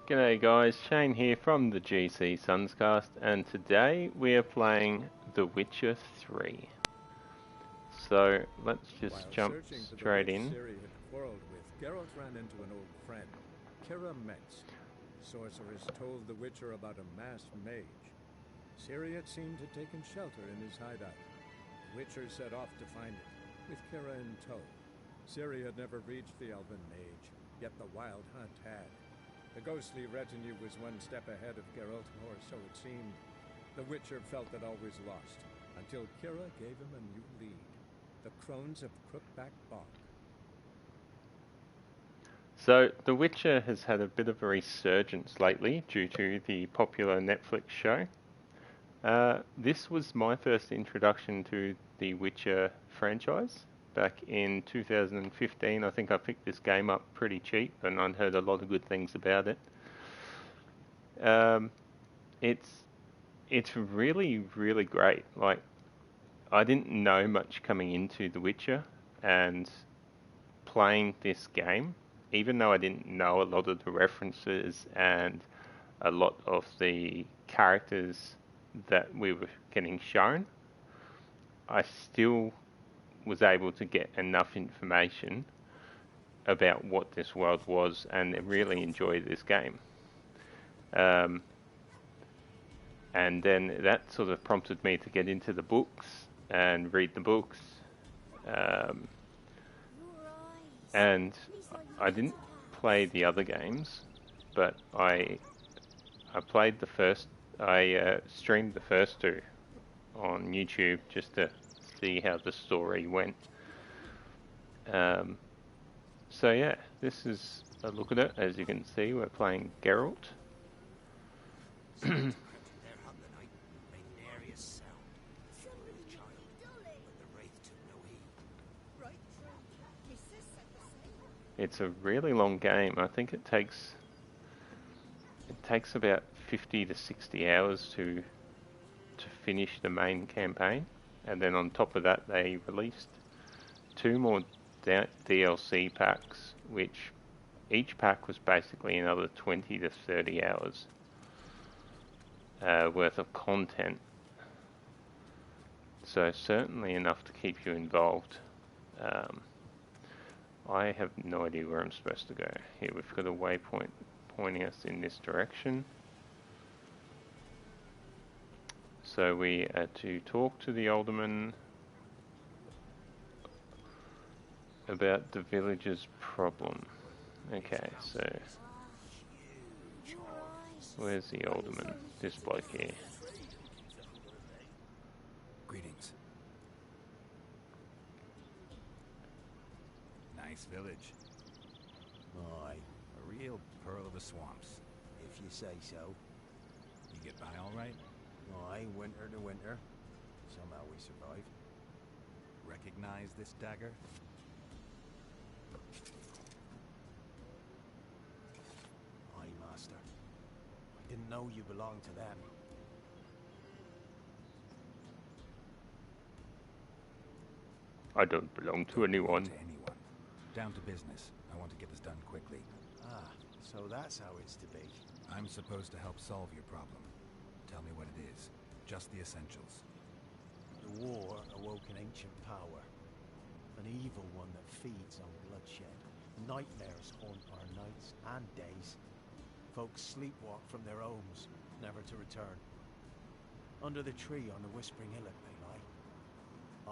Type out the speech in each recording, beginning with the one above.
G'day guys, Shane here from the GCSUNScast, and today we are playing The Witcher 3. So let's just jump straight in. Ciri had quarreled with, Geralt ran into an old friend, Kira Metz. Sorceress told the Witcher about a masked mage. Ciri had seemed to have taken shelter in his hideout. The Witcher set off to find it, with Kira in tow. Ciri had never reached the elven mage, yet the wild hunt had. The ghostly retinue was one step ahead of Geralt, or so it seemed. The Witcher felt that all was lost, until Kira gave him a new lead. The Crones of Crookback Bog. So The Witcher has had a bit of a resurgence lately due to the popular Netflix show. This was my first introduction to the Witcher franchise. Back in 2015, I think I picked this game up pretty cheap, and I'd heard a lot of good things about it. It's really, really great. Like, I didn't know much coming into The Witcher, and playing this game, even though I didn't know a lot of the references and a lot of the characters that we were getting shown, I still was able to get enough information about what this world was and really enjoy this game. And then that sort of prompted me to get into the books and read the books. And I didn't play the other games, but I played the first. I streamed the first two on YouTube just to see how the story went. So yeah, this is a look at it. As you can see, we're playing Geralt. It's a really long game. I think it takes about 50 to 60 hours to finish the main campaign, and then on top of that they released 2 more DLC packs, which each pack was basically another 20 to 30 hours worth of content. So certainly enough to keep you involved. I have no idea where I'm supposed to go. Here we've got a waypoint pointing us in this direction. So we are to talk to the alderman about the village's problem. Okay, so where's the alderman? This bloke here. Greetings. Nice village. Aye. A real pearl of the swamps. If you say so. You get by all right? Aye, winter to winter. Somehow we survive. Recognize this dagger? Aye, master. I didn't know you belonged to them. I don't belong to anyone. To anyone. Down to business. I want to get this done quickly. Ah, so that's how it's to be. I'm supposed to help solve your problem. Tell me what it is. Just the essentials. The war awoke an ancient power. An evil one that feeds on bloodshed. Nightmares haunt our nights and days. Folks sleepwalk from their homes, never to return. Under the tree on the Whispering Hillock they lie.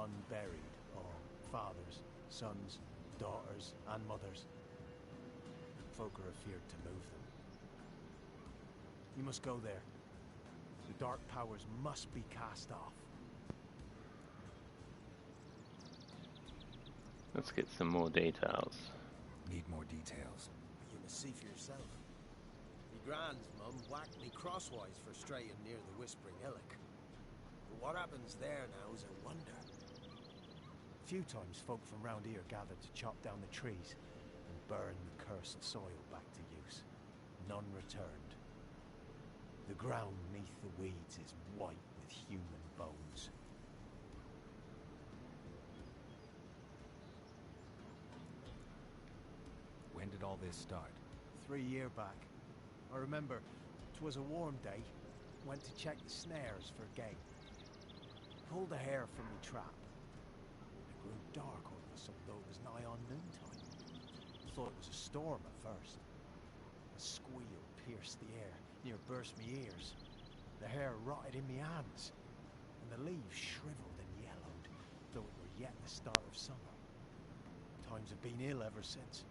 Unburied, all fathers, sons, daughters, and mothers. Folk are afeard to move them. You must go there. The dark powers must be cast off. Let's get some more details. Need more details. You must see for yourself. Me grand's mum whacked me crosswise for straying near the Whispering Hillock. But what happens there now is a wonder. A few times folk from round here gathered to chop down the trees and burn the cursed soil back to use. None returned. The ground neath the weeds is white with human bones. When did all this start? 3 years back. I remember 'twas a warm day. Went to check the snares for game. Pulled the hare from the trap. It grew dark all of a sudden, though it was nigh on noontime. Thought it was a storm at first. A squeal pierced the air, near burst me ears. The hair rotted in me hands, and the leaves shriveled and yellowed, though it were yet the start of summer. Times have been ill ever since.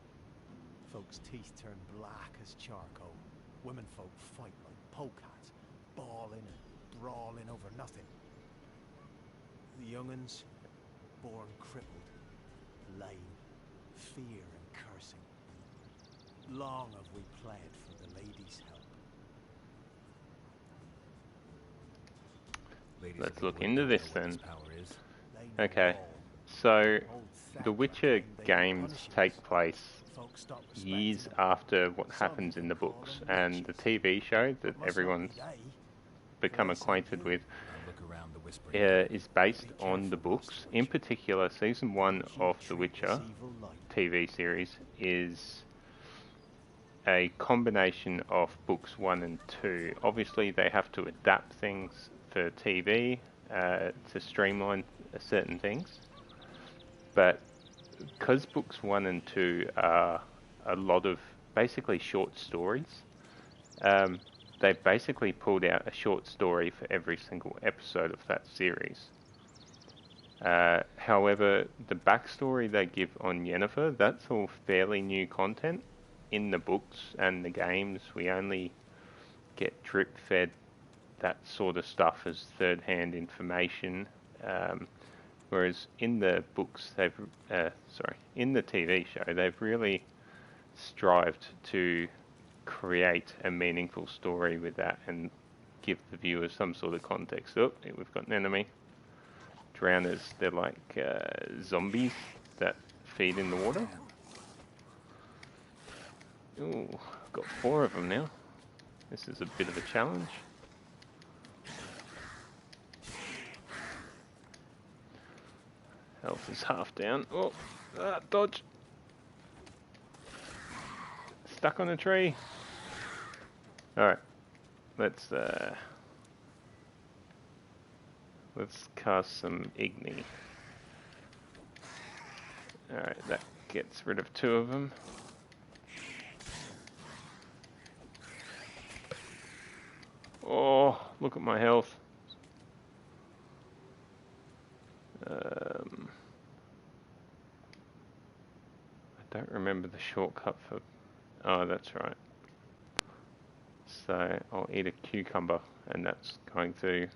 Folks' teeth turn black as charcoal. Women folk fight like polecats, bawling and brawling over nothing. The young'uns, born crippled, lame, fear and cursing. Long have we pled for the lady's help. Ladies Let's of look the into wood this know what then. power is. They know Okay, all. so Old the Thecla Witcher claimed they could games punish take us. place Folks stop respecting years them. after what Some happens in even the call books, them and the witches. TV show that But must not everyone's be they. become They say acquainted you. with I'll look around the whispering. is based Be on the careful, books. Master In Witcher. particular, season 1 Those you of The treat as Witcher evil light. TV series is a combination of books 1 and 2. Obviously, they have to adapt things for TV to streamline certain things, but because books 1 and 2 are a lot of basically short stories, they've basically pulled out a short story for every single episode of that series. However, the backstory they give on Yennefer, that's all fairly new content. In the books and the games, we only get drip-fed that sort of stuff as third-hand information. Whereas in the books, in the TV show, they've really strived to create a meaningful story with that and give the viewer some sort of context. Oh, we've got an enemy. Drowners, they're like zombies that feed in the water. Ooh, I've got 4 of them now. This is a bit of a challenge. Health is half down. Oh, dodge. Stuck on a tree. Alright, let's cast some Igni. Alright, that gets rid of 2 of them. Oh, look at my health. I don't remember the shortcut for... Oh, that's right. So I'll eat a cucumber, and that's going to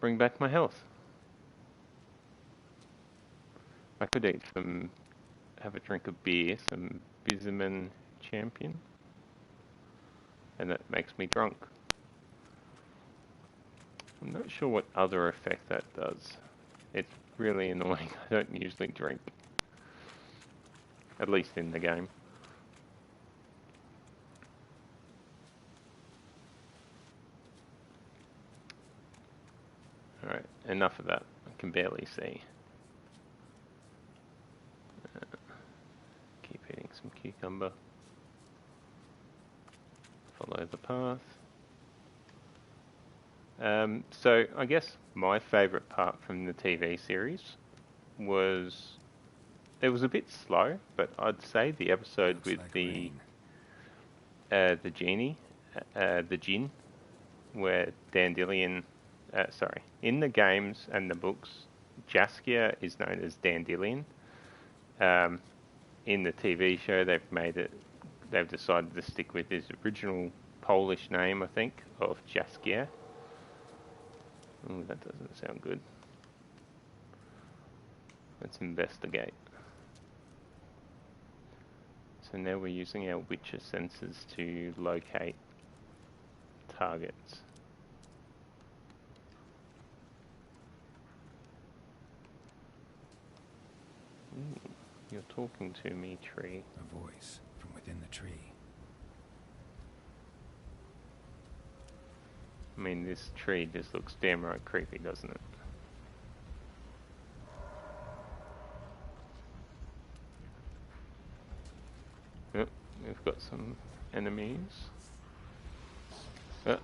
bring back my health. I could eat some, have a drink of beer, some Biziman Champion, and that makes me drunk. I'm not sure what other effect that does. It's really annoying. I don't usually drink. At least in the game. Alright, enough of that. I can barely see. Keep eating some cucumber. Follow the path. So I guess my favourite part from the TV series was... It was a bit slow, but I'd say the episode Looks with like the rain. the Jinn, where Dandelion... in the games and the books, Jaskier is known as Dandelion. In the TV show, they've decided to stick with his original Polish name, I think, of Jaskier. Oh, that doesn't sound good. Let's investigate. So now we're using our Witcher senses to locate targets. Ooh, you're talking to me, tree. A voice from within the tree. I mean, this tree just looks damn right creepy, doesn't it? Yep, we've got some enemies. Uh,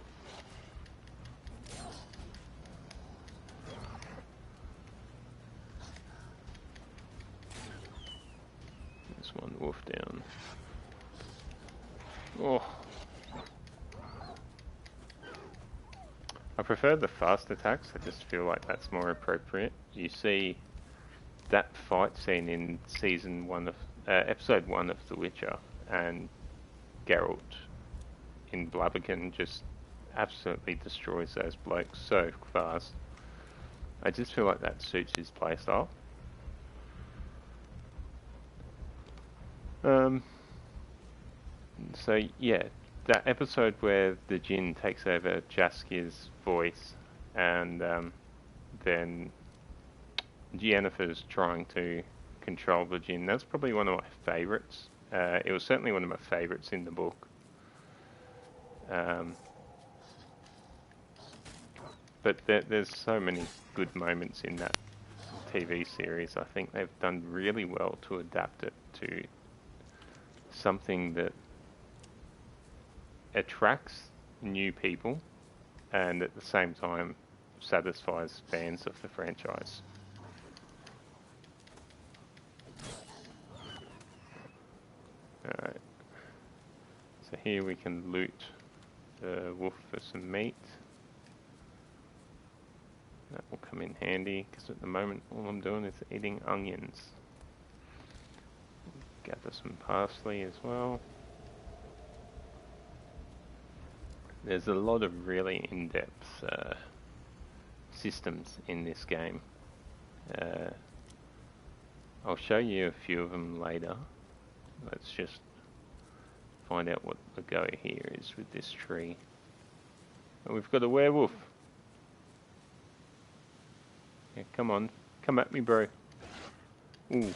there's one wolf down. Oh. I prefer the fast attacks. I just feel like that's more appropriate. You see that fight scene in season 1 of episode 1 of The Witcher, and Geralt in Blaviken just absolutely destroys those blokes so fast. I just feel like that suits his playstyle. So yeah, that episode where the Djinn takes over Jaskier's voice, and then Yennefer's trying to control the Djinn. That's probably one of my favourites. It was certainly one of my favourites in the book. But there's so many good moments in that TV series. I think they've done really well to adapt it to something that attracts new people and at the same time satisfies fans of the franchise. Alright, so here we can loot the wolf for some meat. That will come in handy because at the moment all I'm doing is eating onions. Gather some parsley as well. There's a lot of really in-depth systems in this game. I'll show you a few of them later. Let's just find out what the go here is with this tree. Oh, we've got a werewolf. Yeah, come on. Come at me, bro. Ooh.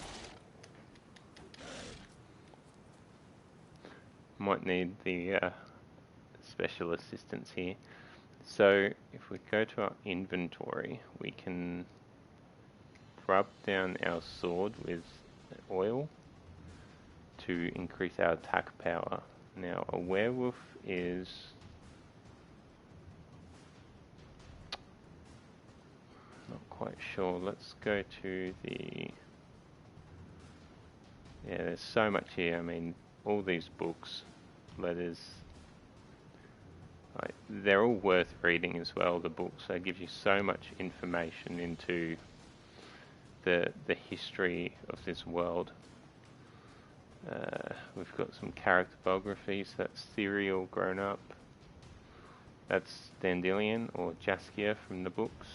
Might need the special assistance here. So if we go to our inventory, we can rub down our sword with oil to increase our attack power. Now a werewolf is not quite sure. Let's go to the... Yeah, there's so much here. I mean, all these books, letters, like, they're all worth reading as well, the books. They give you so much information into the history of this world. We've got some character biographies. That's Therial grown up. That's Dandelion or Jaskier from the books.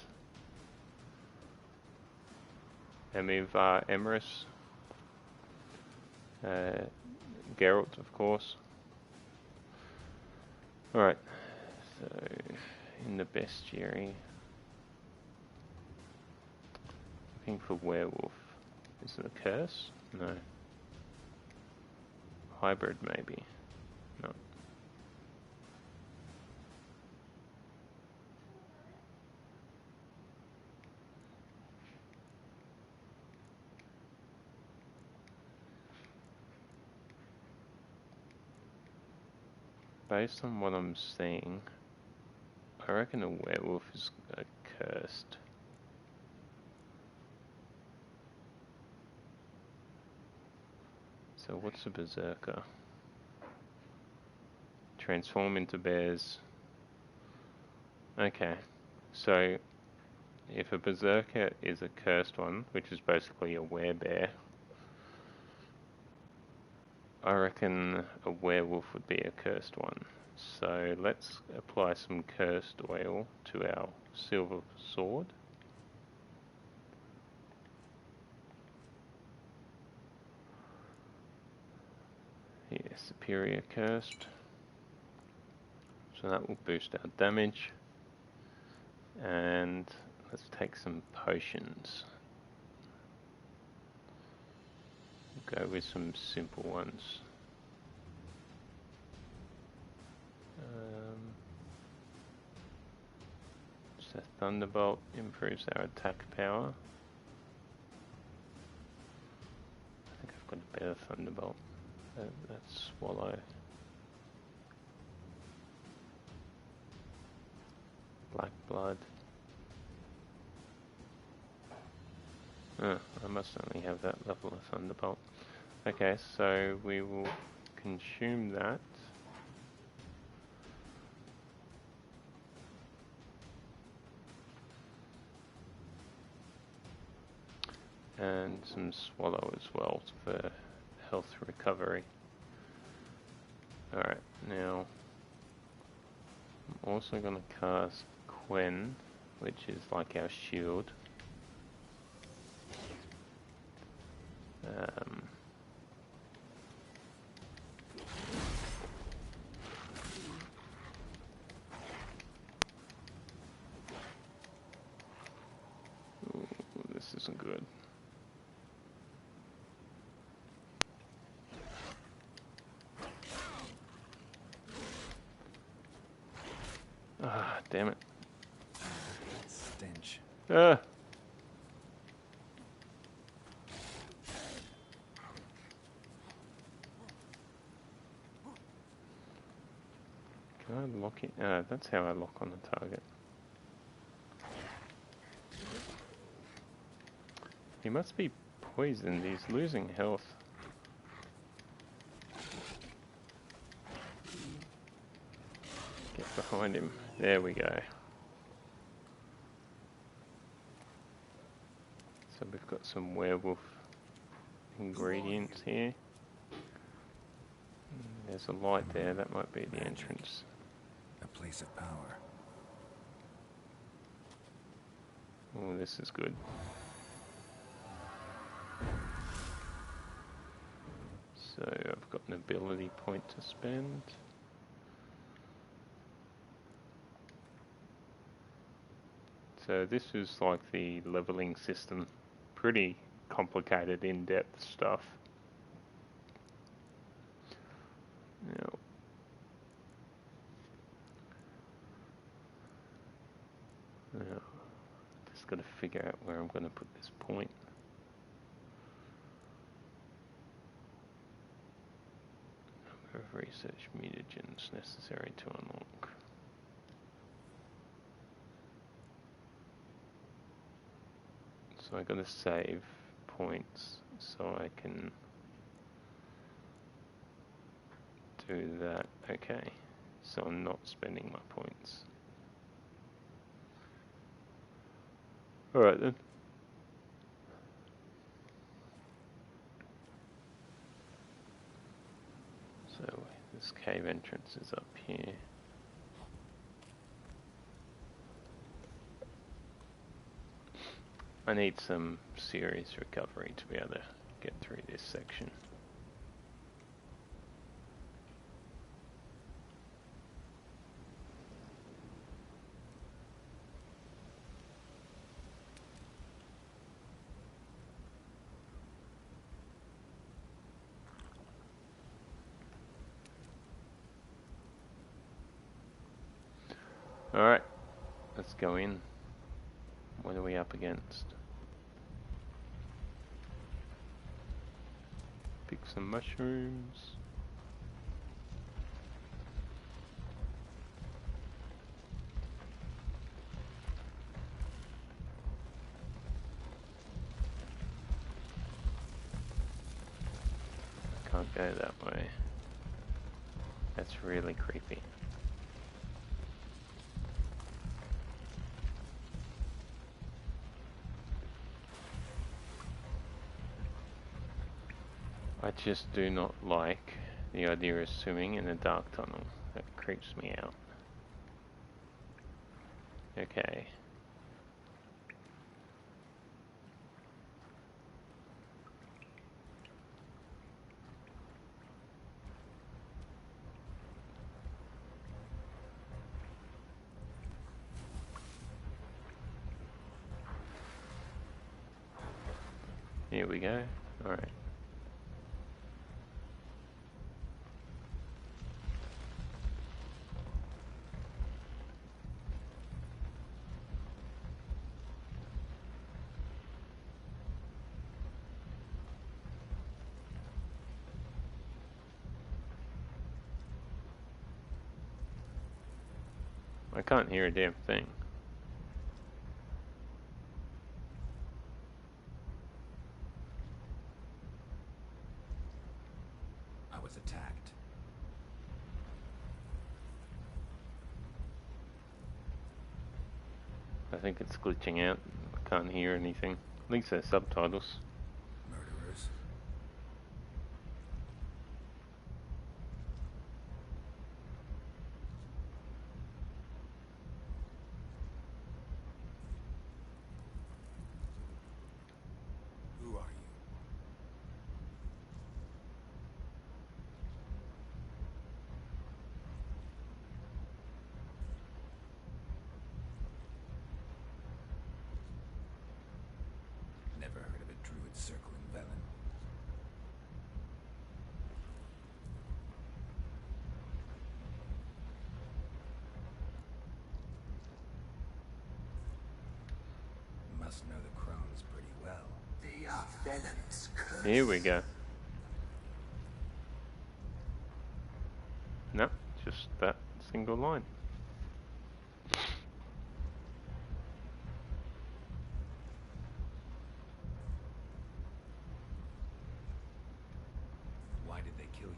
Emivar Emrys. Geralt, of course. Alright, so in the bestiary, looking for werewolf. Is it a curse? No. Hybrid, maybe. No. Based on what I'm seeing, I reckon a werewolf is cursed. So what's a berserker? Transform into bears. Okay, so if a berserker is a cursed one, which is basically a werebear, I reckon a werewolf would be a cursed one. So let's apply some cursed oil to our silver sword. Yeah, superior cursed. So that will boost our damage. And let's take some potions. Go with some simple ones. So Thunderbolt improves our attack power. I think I've got a better Thunderbolt. That's Swallow. Black blood. Oh, I must only have that level of Thunderbolt. Okay, so we will consume that. And some swallow as well for health recovery. Alright, now I'm also going to cast Quen, which is like our shield. Ooh, this isn't good. Ah, damn it. That stench. Ah! Can I lock it? That's how I lock on the target. He must be poisoned. He's losing health. Get behind him. There we go. So we've got some werewolf ingredients here. There's a light there. That might be the entrance. A place of power. Oh, this is good. So I've got an ability point to spend. So this is like the leveling system. Pretty complicated, in-depth stuff. Now, just got to figure out where I'm going to put this point. Number of research mutagens necessary to unlock. So I got to save points so I can do that. Okay, so I'm not spending my points. Alright then. So this cave entrance is up here. I need some serious recovery to be able to get through this section. Alright, let's go in. What are we up against? Pick some mushrooms. Can't go that way. That's really creepy. I just do not like the idea of swimming in a dark tunnel. That creeps me out. Okay. Here we go. Alright. I can't hear a damn thing. think it's glitching out. I can't hear anything. At least there's subtitles. Murderers. Who are you? Never heard of a druid circling Velen. Must know the crones pretty well. They are Velen's curse. Here we go. No, just that single line. Why did they kill you?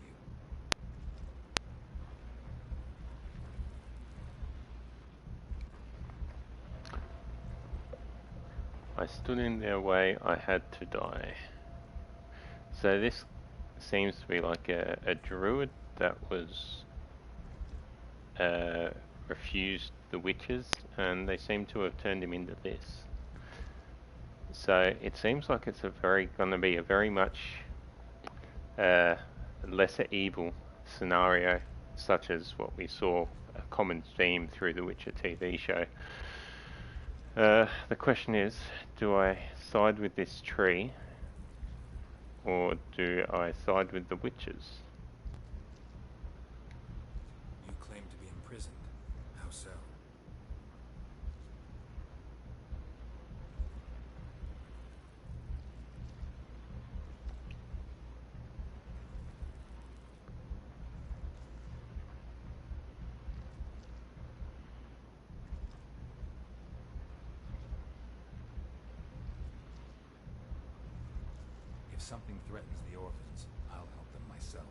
I stood in their way, I had to die. So this seems to be like a druid that was refused the witches, and they seem to have turned him into this. So it seems like it's going to be a very much lesser evil scenario, such as what we saw a common theme through the Witcher TV show. The question is, do I side with this tree, or do I side with the witches? You claim to be imprisoned. How so? If something threatens the orphans, I'll help them myself.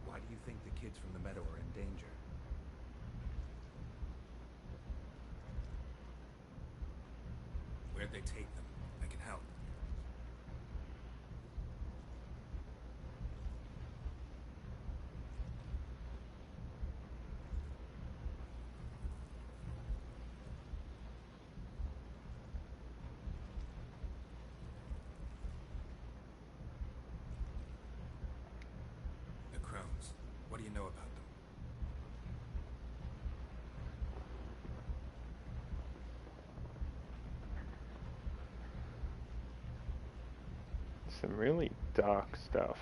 Why do you think the kids from the meadow are in danger? Where'd they take them? I can help. The crones. What do you know about them? Some really dark stuff.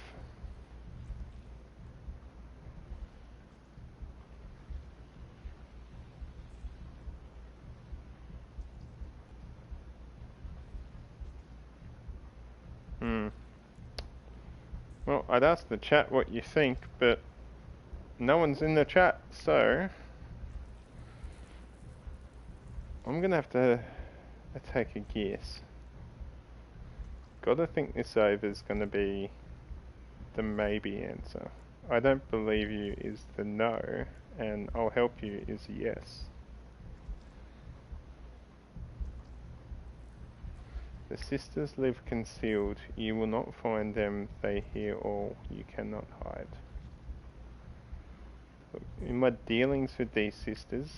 Well, I'd ask the chat what you think, but no one's in the chat, so I'm gonna have to take a guess. Gotta think this over is gonna be the maybe answer. I don't believe you is the no, and I'll help you is yes. The sisters live concealed, you will not find them, they hear all, you cannot hide. Look, in my dealings with these sisters,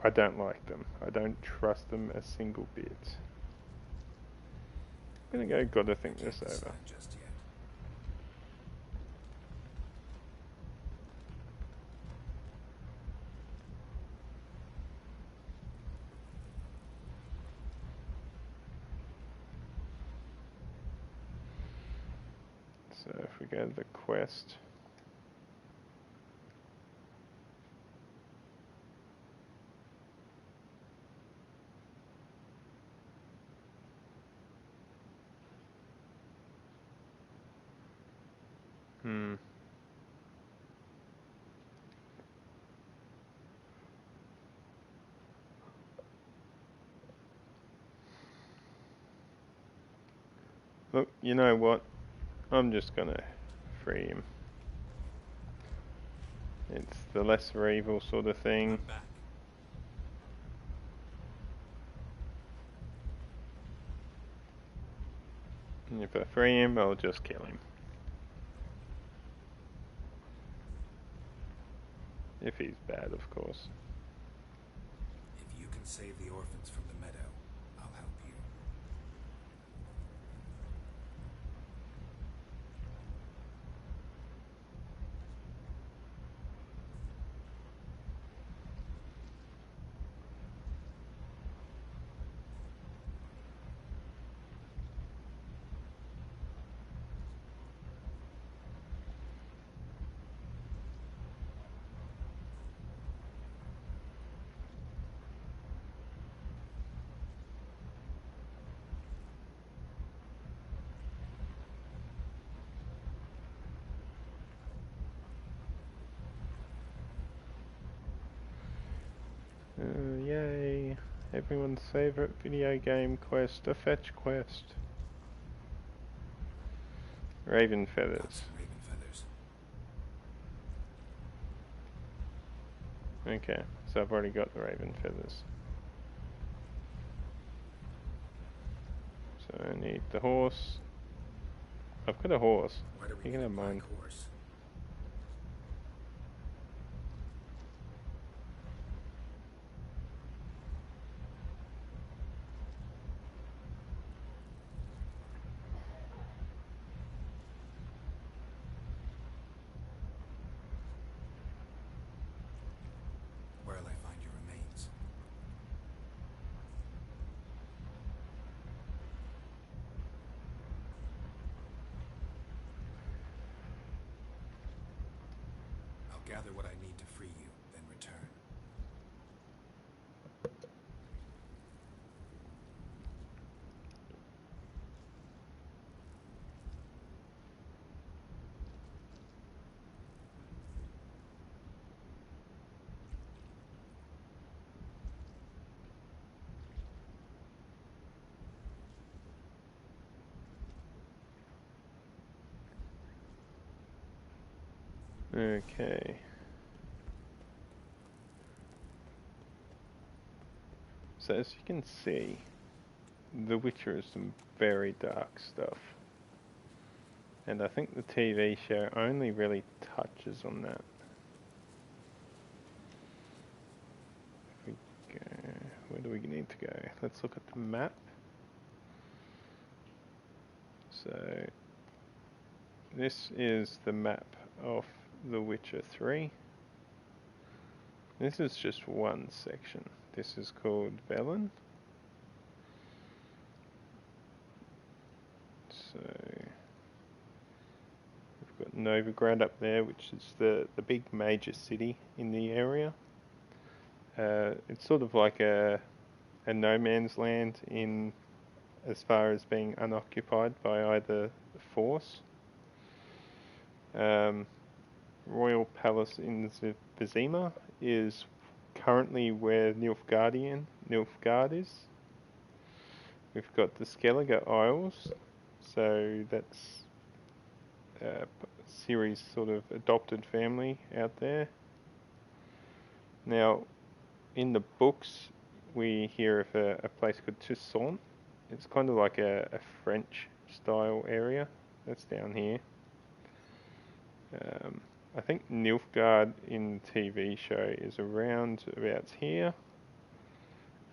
I don't like them. I don't trust them a single bit. I'm gonna go, gotta think this Can't over. decide just yet. So if we go to the quest. Look, you know what? I'm just gonna free him. It's the lesser evil sort of thing. I'm back. And if I free him, I'll just kill him. If he's bad, of course. If you can save the orphans from the meadow, I'll help you. Yay. Everyone's favourite video game quest, a fetch quest. Raven Got feathers. some raven feathers. Okay, so I've already got the raven feathers. So I need the horse. I've got a horse. Why do we You can need a have black mine. horse? Where'll I find your remains? I'll gather what I need to free you, then return. Okay. So as you can see, The Witcher is some very dark stuff. And I think the TV show only really touches on that. If we go, where do we need to go? Let's look at the map. So this is the map of The Witcher 3. This is just one section. This is called Velen. So we've got Novigrad up there, which is the big major city in the area. It's sort of like a no man's land in as far as being unoccupied by either the Force. Royal Palace in Vizima is currently where Nilfgaard is. We've got the Skellige Isles, so that's Ciri's sort of adopted family out there. Now, in the books, we hear of a place called Toussaint. It's kind of like a French style area. That's down here. I think Nilfgaard in the TV show is around about here.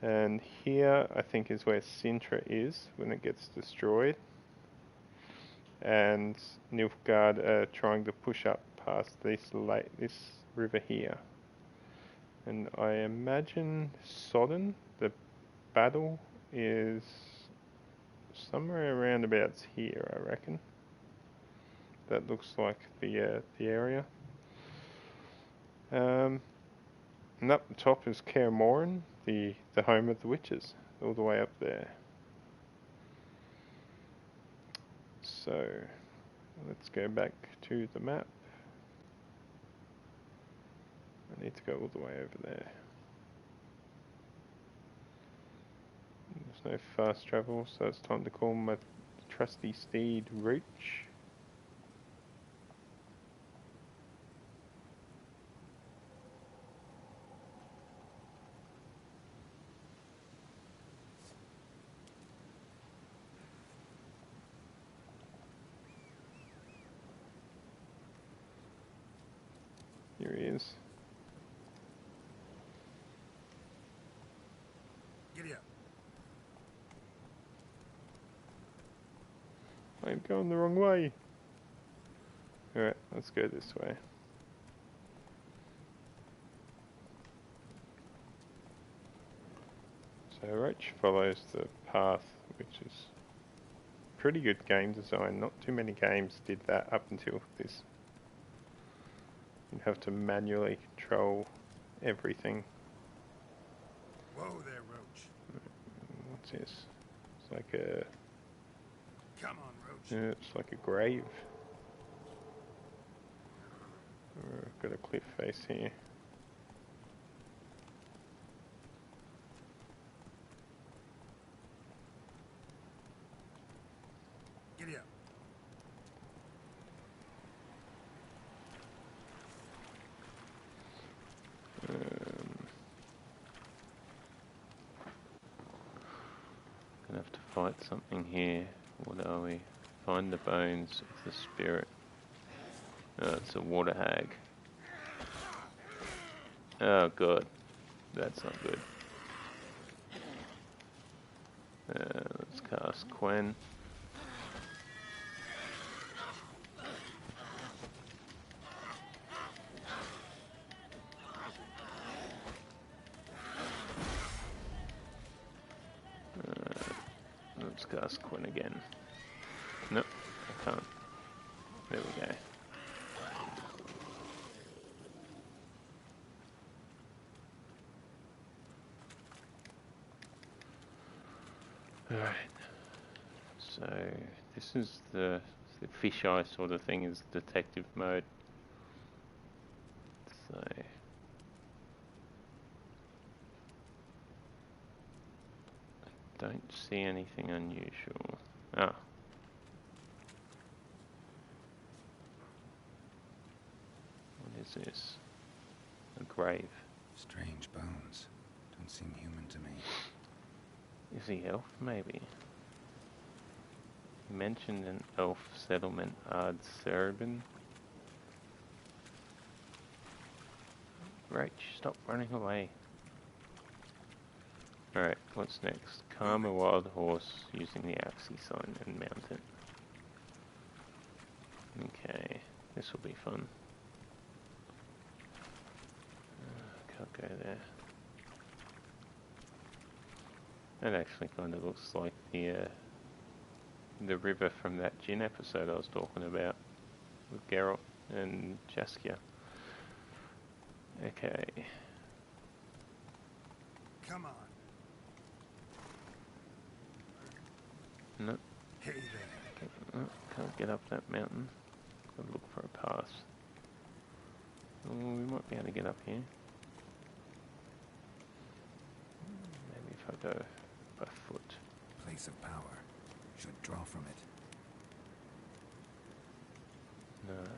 And here, I think, is where Sintra is when it gets destroyed. And Nilfgaard are trying to push up past this river here. And I imagine Sodden, the battle, is somewhere around about here, I reckon. That looks like the area. And up the top is Kaer Morhen, the home of the witches, all the way up there. So let's go back to the map. I need to go all the way over there. There's no fast travel, so it's time to call my trusty steed Roach. Here he is. Giddy up. I'm going the wrong way. Alright, let's go this way. So Roach follows the path, which is pretty good game design. Not too many games did that up until this. You have to manually control everything. Whoa there, Roach. What's this? It's like a... Come on, Roach. Yeah, it's like a grave. I've got a cliff face here. Giddy up. Gonna have to fight something here. What are we? Find the bones of the spirit. Oh, it's a water hag. Oh god, that's not good. Let's cast Quen. Let's cast Quen again. Nope, I can't. There we go. Alright. So, this is the fisheye sort of thing, is detective mode. So... don't see anything unusual. Ah. What is this? A grave. Strange bones. Don't seem human to me. Is he elf, maybe? He mentioned an elf settlement, Ard Cerebin. Rach, stop running away. Alright, what's next? Calm a wild horse using the Axie sign and mount it. Okay, this will be fun. Can't go there. That actually kind of looks like the river from that Jin episode I was talking about with Geralt and Jaskia. Okay. Come on. Nope. Hey there. Can't get up that mountain. Gotta look for a pass. Oh, we might be able to get up here. Maybe if I go by foot. Place of power. Should draw from it. No,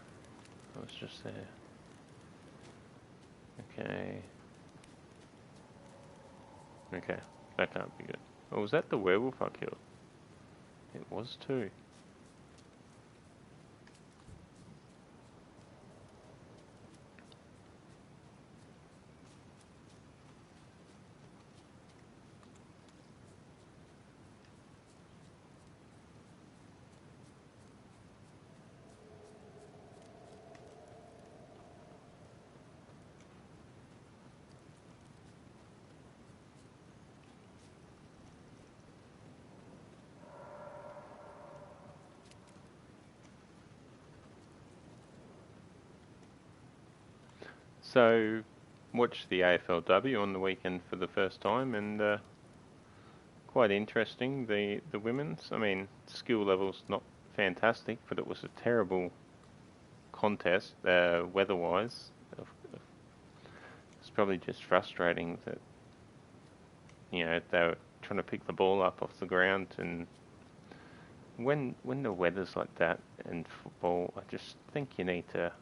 I was just there. Okay. Okay, that can't be good. Oh, was that the werewolf I killed? It was too. So, watched the AFLW on the weekend for the first time, and quite interesting. The women's, I mean, skill level's not fantastic, but it was a terrible contest, weather-wise. It's probably just frustrating that, you know, they were trying to pick the ball up off the ground and when the weather's like that in football, I just think you need to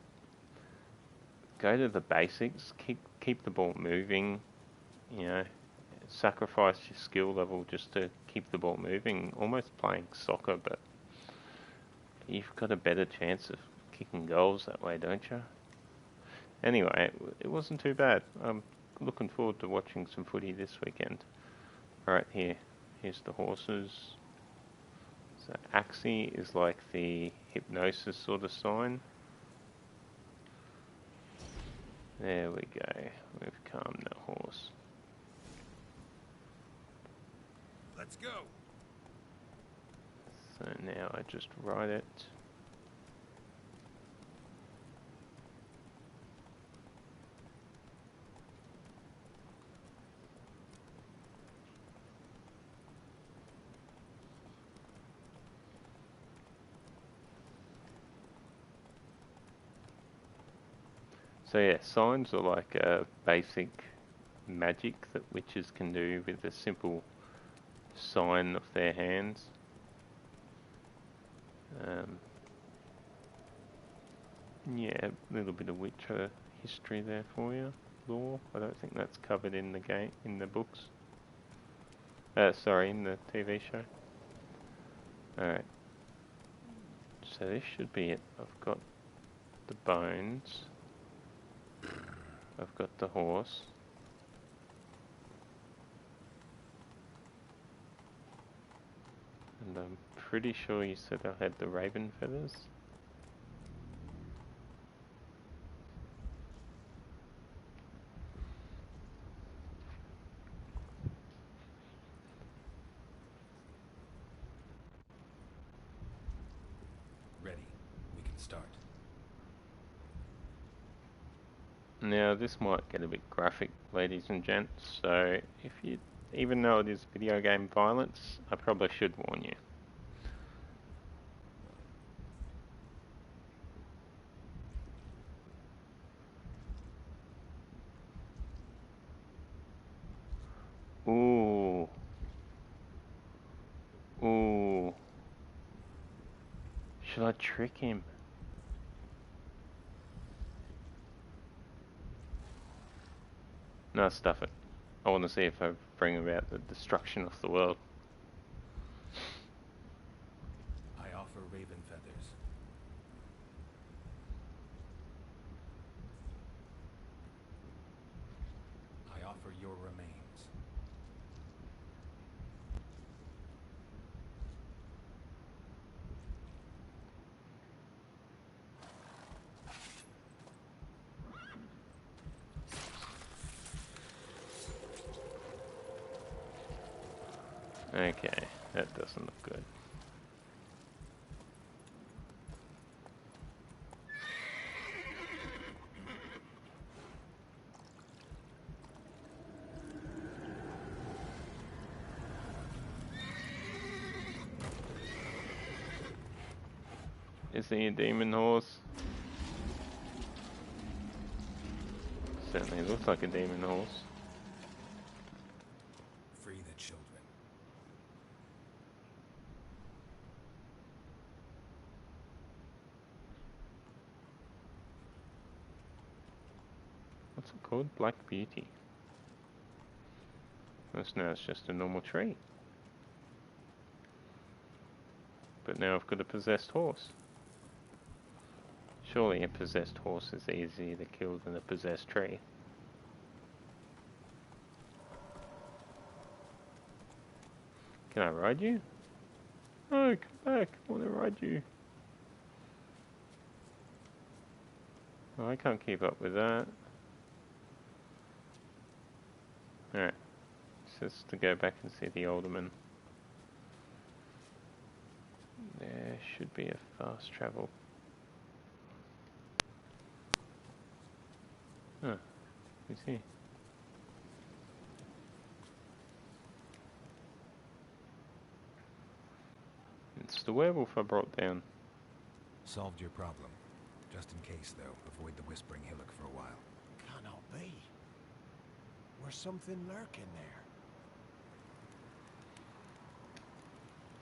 go to the basics, keep the ball moving, you know, sacrifice your skill level just to keep the ball moving, almost playing soccer, but you've got a better chance of kicking goals that way, don't you? Anyway, it wasn't too bad. I'm looking forward to watching some footy this weekend. Right here, here's the horses. So Axie is like the hypnosis sort of sign. There we go. We've calmed the horse. Let's go. So now I just ride it. So yeah, signs are like a basic magic that witches can do with a simple sign of their hands. Yeah, a little bit of Witcher history there for you. Lore. I don't think that's covered in the game, in the books. Sorry, in the TV show. Alright. So this should be it. I've got the bones. I've got the horse. And I'm pretty sure you said I had the raven feathers. Ready. We can start. Now this might get a bit graphic, ladies and gents, so if you, even though it is video game violence, I probably should warn you. Ooh. Ooh. Should I trick him? No, stuff it. I want to see if I bring about the destruction of the world. I offer raven feathers. I offer your remains. Okay, that doesn't look good. Is he a demon horse? Certainly looks like a demon horse. Free the children. What's it called? Black Beauty. This now it's just a normal tree. But now I've got a possessed horse. Surely a possessed horse is easier to kill than a possessed tree. Can I ride you? Oh, come back. I want to ride you. Oh, I can't keep up with that. Alright. Just to go back and see the alderman. There should be a fast travel. Oh, who's he? It's the werewolf I brought down. Solved your problem. Just in case, though, avoid the Whispering Hillock for a while. Cannot be. There's something lurking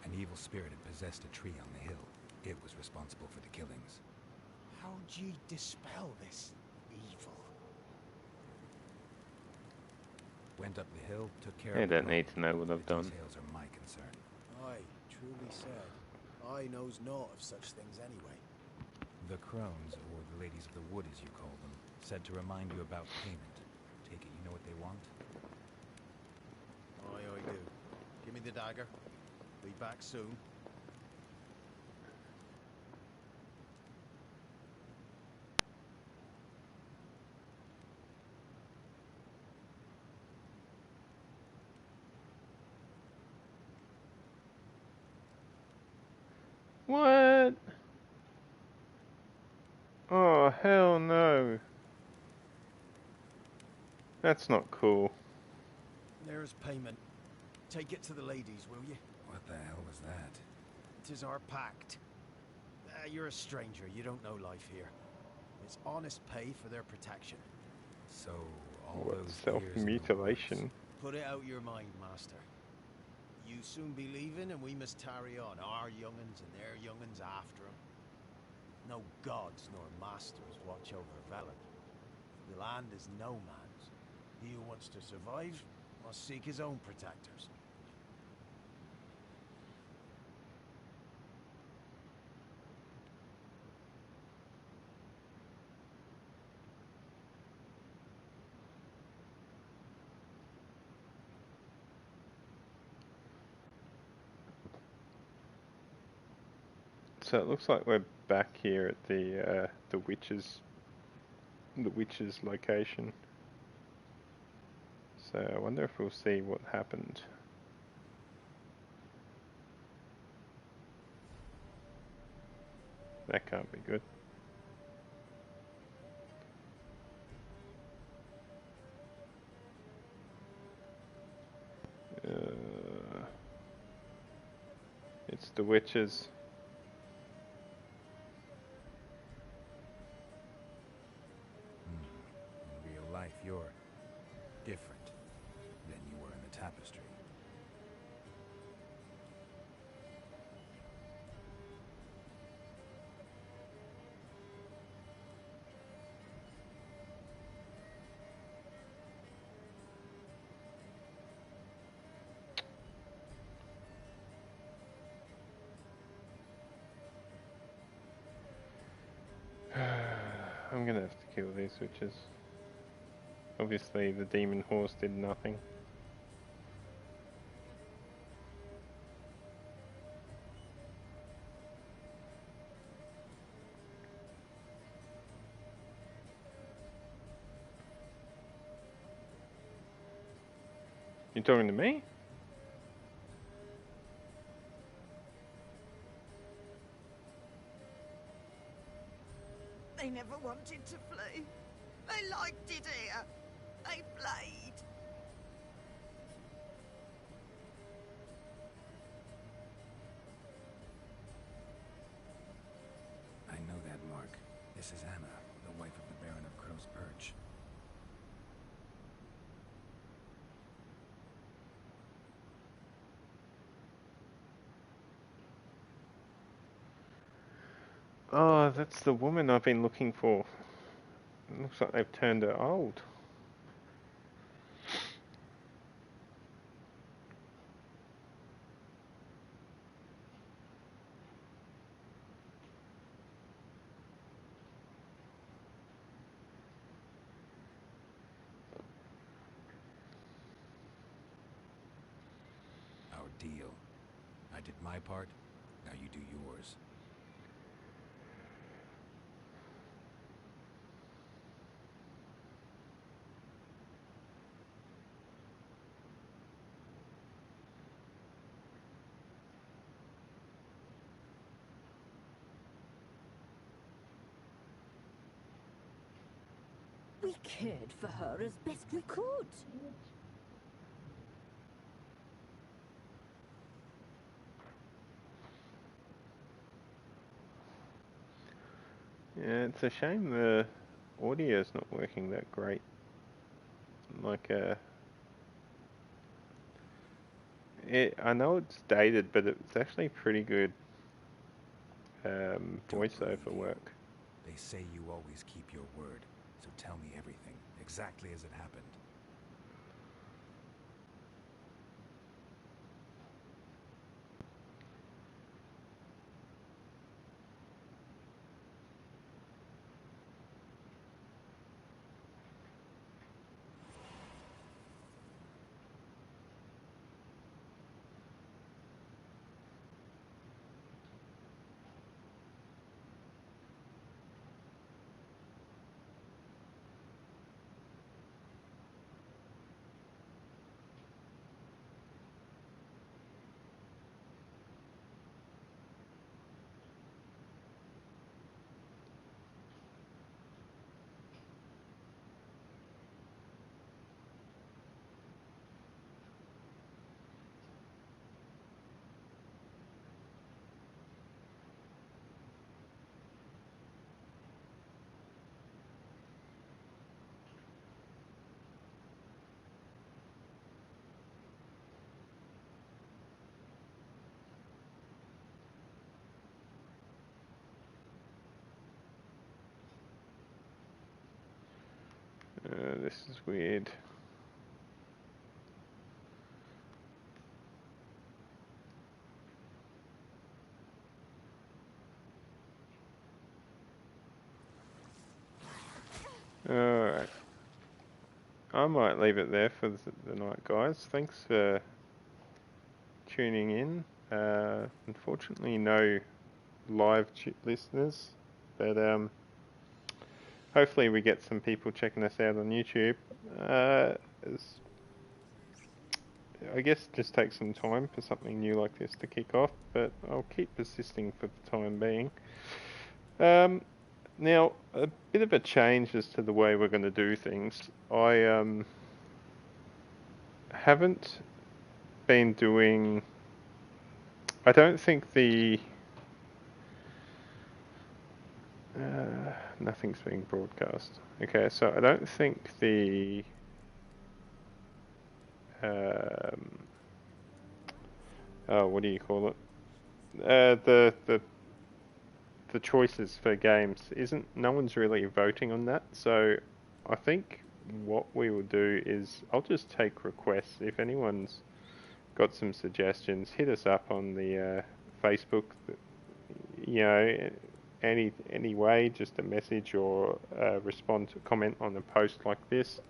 An evil spirit had possessed a tree on the hill. It was responsible for the killings. How'd ye dispel this evil? Went up the hill, took care They of the don't need to problem. know what I've The done. details are my concern. Aye, truly said. I knows naught of such things anyway. The crones, or the ladies of the wood as you call them, said to remind you about payment. Take it you know what they want? Aye, I do. Give me the dagger. Be back soon. What? Oh, hell no. That's not cool. There's payment. Take it to the ladies, will you? What the hell was that? 'Tis our pact. You're a stranger. You don't know life here. It's honest pay for their protection. So, all What, those self-mutilation? years Put it out your mind, master. You soon be leaving, and we must tarry on, our young'uns and their young'uns after 'em. No gods nor masters watch over Velen. The land is no man's. He who wants to survive must seek his own protectors. So it looks like we're back here at the witch's location. So I wonder if we'll see what happened. That can't be good. It's the witches. In real life, you're different than you were in the tapestry. I'm gonna have to kill these witches. Obviously the demon horse did nothing. You talking to me? They never wanted to flee. They liked it here. They played. I know that mark. This is Anna, the wife of the Baron of Crow's Perch. Oh, that's the woman I've been looking for. It looks like they've turned her old. Our deal. I did my part, now you do yours. We cared for her as best we could. Yeah, it's a shame the audio's not working that great. Like, I know it's dated, but it's actually pretty good Don't believe voiceover you. work. They say you always keep your word, so tell me everything, exactly as it happened. This is weird. Alright. I might leave it there for the night, guys. Thanks for tuning in. Unfortunately, no live listeners, but hopefully we get some people checking us out on YouTube. I guess just take some time for something new like this to kick off, but I'll keep persisting for the time being. Now, a bit of a change as to the way we're going to do things. I haven't been doing... I don't think the... nothing's being broadcast. Okay, so I don't think the... oh, what do you call it? The choices for games isn't... No one's really voting on that, so I think what we will do is I'll just take requests. If anyone's got some suggestions, hit us up on the Facebook. You know, any way, just a message or comment on a post like this,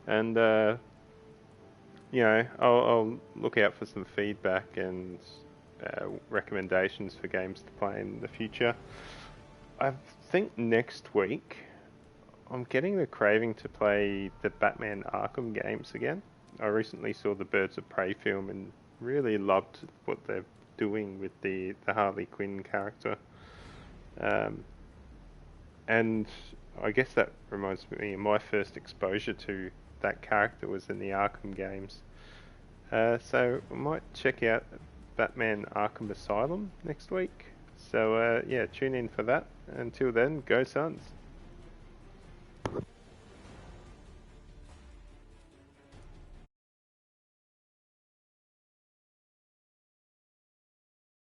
and you know, I'll look out for some feedback and recommendations for games to play in the future. I think next week I'm getting the craving to play the Batman Arkham games again. I recently saw the Birds of Prey film and really loved what they're doing with the Harley Quinn character. And I guess that reminds me of my first exposure to that character was in the Arkham games. So I might check out Batman Arkham Asylum next week. So yeah, tune in for that. Until then, go Suns.